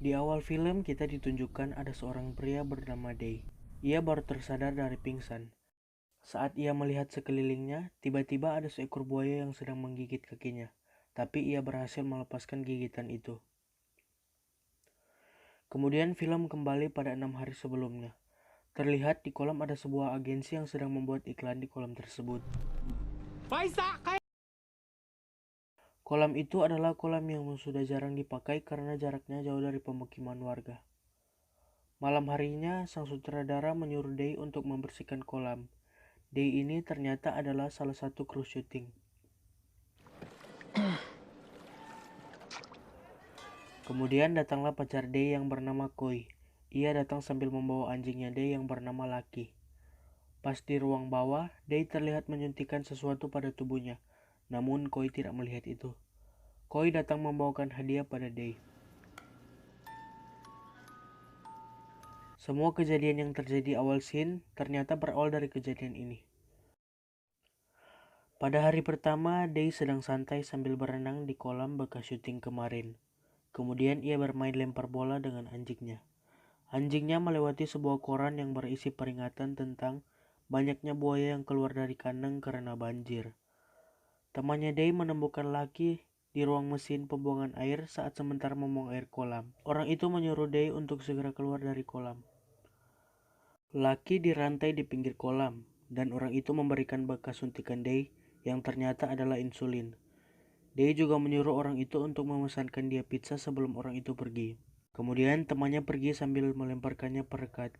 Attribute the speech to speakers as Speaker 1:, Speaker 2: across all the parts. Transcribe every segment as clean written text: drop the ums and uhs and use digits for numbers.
Speaker 1: Di awal film kita ditunjukkan ada seorang pria bernama Day. Ia baru tersadar dari pingsan. Saat ia melihat sekelilingnya, tiba-tiba ada seekor buaya yang sedang menggigit kakinya. Tapi ia berhasil melepaskan gigitan itu. Kemudian film kembali pada 6 hari sebelumnya. Terlihat di kolam ada sebuah agensi yang sedang membuat iklan di kolam tersebut. Kolam itu adalah kolam yang sudah jarang dipakai karena jaraknya jauh dari pemukiman warga. Malam harinya, sang sutradara menyuruh Day untuk membersihkan kolam. Day ini ternyata adalah salah satu kru syuting. Kemudian datanglah pacar Day yang bernama Koi. Ia datang sambil membawa anjingnya Day yang bernama Lucky. Pas di ruang bawah, Day terlihat menyuntikkan sesuatu pada tubuhnya. Namun Koi tidak melihat itu. Koi datang membawakan hadiah pada Day. Semua kejadian yang terjadi awal scene ternyata berawal dari kejadian ini. Pada hari pertama, Day sedang santai sambil berenang di kolam bekas syuting kemarin. Kemudian ia bermain lempar bola dengan anjingnya. Anjingnya melewati sebuah koran yang berisi peringatan tentang banyaknya buaya yang keluar dari kandang karena banjir. Temannya Day menemukan Lucky di ruang mesin pembuangan air saat sementara membuang air kolam. Orang itu menyuruh Day untuk segera keluar dari kolam. Lucky dirantai di pinggir kolam, dan orang itu memberikan bekas suntikan Day yang ternyata adalah insulin. Day juga menyuruh orang itu untuk memesankan dia pizza sebelum orang itu pergi. Kemudian temannya pergi sambil melemparkannya perekat.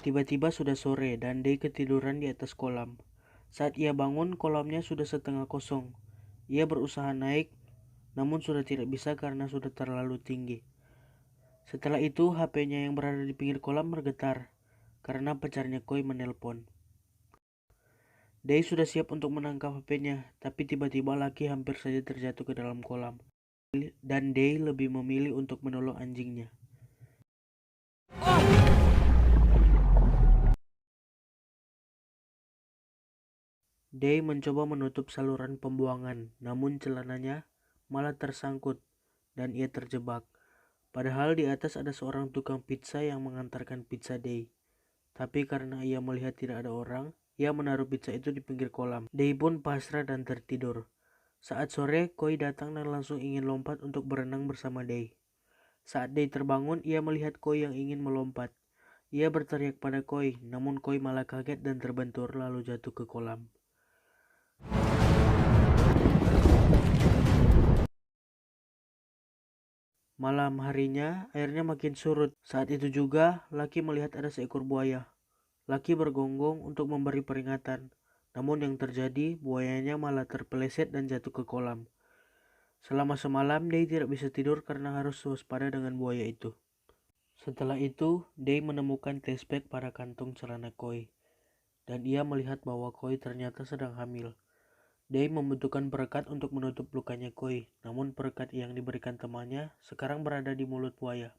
Speaker 1: Tiba-tiba sudah sore dan Day ketiduran di atas kolam. Saat ia bangun, kolamnya sudah setengah kosong. Ia berusaha naik, namun sudah tidak bisa karena sudah terlalu tinggi. Setelah itu, HP-nya yang berada di pinggir kolam bergetar karena pacarnya Koi menelpon. Day sudah siap untuk menangkap HP-nya, tapi tiba-tiba Lucky hampir saja terjatuh ke dalam kolam. Dan Day lebih memilih untuk menolong anjingnya. Day mencoba menutup saluran pembuangan, namun celananya malah tersangkut dan ia terjebak. Padahal di atas ada seorang tukang pizza yang mengantarkan pizza Day. Tapi karena ia melihat tidak ada orang, ia menaruh pizza itu di pinggir kolam. Day pun pasrah dan tertidur. Saat sore, Koi datang dan langsung ingin lompat untuk berenang bersama Day. Saat Day terbangun, ia melihat Koi yang ingin melompat. Ia berteriak pada Koi, namun Koi malah kaget dan terbentur lalu jatuh ke kolam. Malam harinya, airnya makin surut. Saat itu juga, Lucky melihat ada seekor buaya. Lucky bergonggong untuk memberi peringatan. Namun yang terjadi, buayanya malah terpeleset dan jatuh ke kolam. Selama semalam, Day tidak bisa tidur karena harus waspada dengan buaya itu. Setelah itu, Day menemukan tespek pada kantung celana Koi. Dan ia melihat bahwa Koi ternyata sedang hamil. Day membutuhkan perekat untuk menutup lukanya Koi, namun perekat yang diberikan temannya sekarang berada di mulut buaya.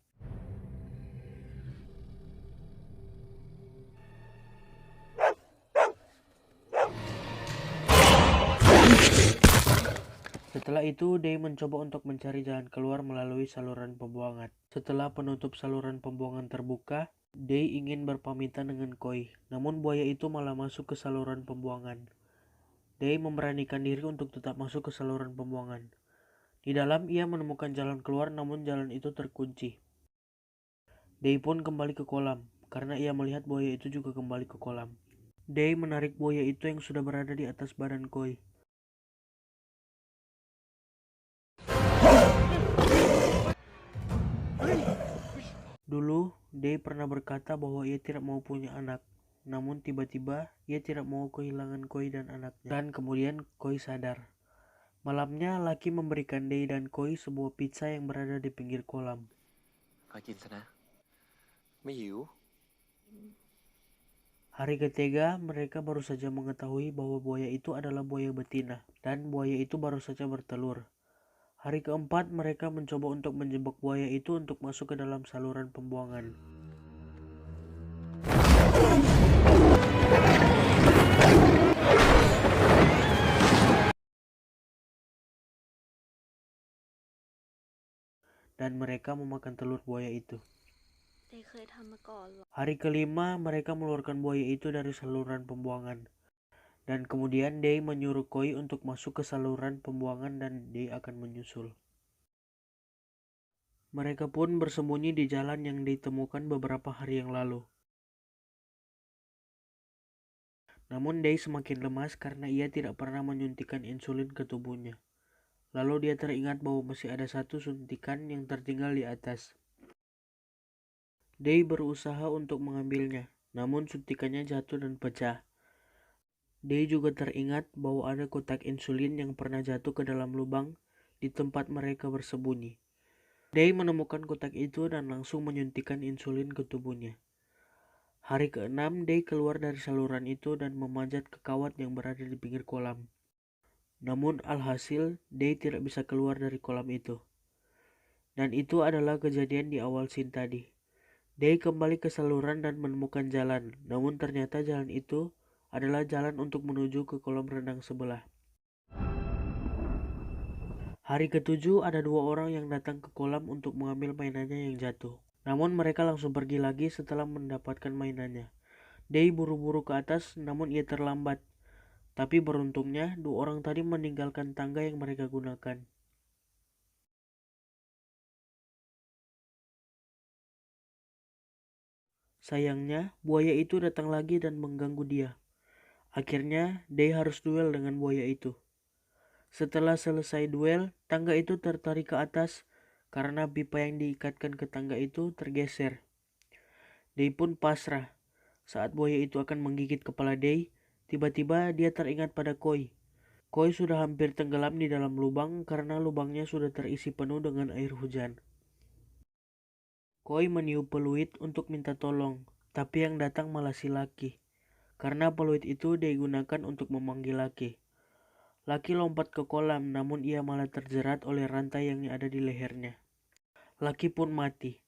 Speaker 1: Setelah itu, Day mencoba untuk mencari jalan keluar melalui saluran pembuangan. Setelah penutup saluran pembuangan terbuka, Day ingin berpamitan dengan Koi, namun buaya itu malah masuk ke saluran pembuangan. Day memberanikan diri untuk tetap masuk ke saluran pembuangan. Di dalam ia menemukan jalan keluar namun jalan itu terkunci. Day pun kembali ke kolam, karena ia melihat buaya itu juga kembali ke kolam. Day menarik buaya itu yang sudah berada di atas badan Koi. Dulu, Day pernah berkata bahwa ia tidak mau punya anak. Namun tiba-tiba ia tidak mau kehilangan Koi dan anaknya. Dan kemudian Koi sadar. Malamnya Lucky memberikan Day dan Koi sebuah pizza yang berada di pinggir kolam. Hari ketiga mereka baru saja mengetahui bahwa buaya itu adalah buaya betina. Dan buaya itu baru saja bertelur. Hari keempat mereka mencoba untuk menjebak buaya itu untuk masuk ke dalam saluran pembuangan. dan mereka memakan telur buaya itu.
Speaker 2: เดย์เคยทำมาก่อนเหรอ
Speaker 1: Hari kelima, mereka mengeluarkan buaya itu dari saluran pembuangan. Dan kemudian Day menyuruh Koi untuk masuk ke saluran pembuangan dan Day akan menyusul. Mereka pun bersembunyi di jalan yang ditemukan beberapa hari yang lalu. Namun Day semakin lemas karena ia tidak pernah menyuntikkan insulin ke tubuhnya. Lalu dia teringat bahwa masih ada satu suntikan yang tertinggal di atas. Day berusaha untuk mengambilnya, namun suntikannya jatuh dan pecah. Day juga teringat bahwa ada kotak insulin yang pernah jatuh ke dalam lubang di tempat mereka bersembunyi. Day menemukan kotak itu dan langsung menyuntikkan insulin ke tubuhnya. Hari ke-6, Day keluar dari saluran itu dan memanjat ke kawat yang berada di pinggir kolam. Namun alhasil, Day tidak bisa keluar dari kolam itu. Dan itu adalah kejadian di awal scene tadi. Day kembali ke saluran dan menemukan jalan, namun ternyata jalan itu adalah jalan untuk menuju ke kolam renang sebelah. Hari ke-7 ada 2 orang yang datang ke kolam untuk mengambil mainannya yang jatuh. Namun mereka langsung pergi lagi setelah mendapatkan mainannya. Day buru-buru ke atas, namun ia terlambat. Tapi beruntungnya, 2 orang tadi meninggalkan tangga yang mereka gunakan. Sayangnya, buaya itu datang lagi dan mengganggu dia. Akhirnya, Day harus duel dengan buaya itu. Setelah selesai duel, tangga itu tertarik ke atas karena pipa yang diikatkan ke tangga itu tergeser. Day pun pasrah. Saat buaya itu akan menggigit kepala Day, tiba-tiba dia teringat pada Koi. Koi sudah hampir tenggelam di dalam lubang karena lubangnya sudah terisi penuh dengan air hujan. Koi meniup peluit untuk minta tolong, tapi yang datang malah si Laki. Karena peluit itu digunakan untuk memanggil Laki. Laki lompat ke kolam, namun ia malah terjerat oleh rantai yang ada di lehernya. Laki pun mati.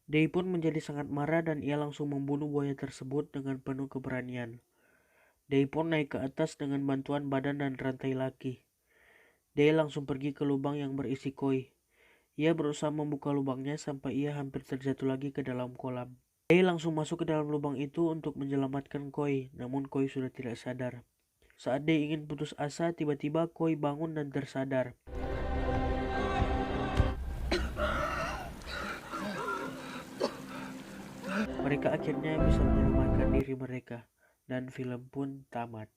Speaker 1: Day pun menjadi sangat marah dan ia langsung membunuh buaya tersebut dengan penuh keberanian. Day pun naik ke atas dengan bantuan badan dan rantai Laki. Day langsung pergi ke lubang yang berisi Koi. Ia berusaha membuka lubangnya sampai ia hampir terjatuh lagi ke dalam kolam. Day langsung masuk ke dalam lubang itu untuk menyelamatkan Koi, namun Koi sudah tidak sadar. Saat Day ingin putus asa, tiba-tiba Koi bangun dan tersadar. Mereka akhirnya bisa menyelamatkan diri mereka, dan film pun tamat.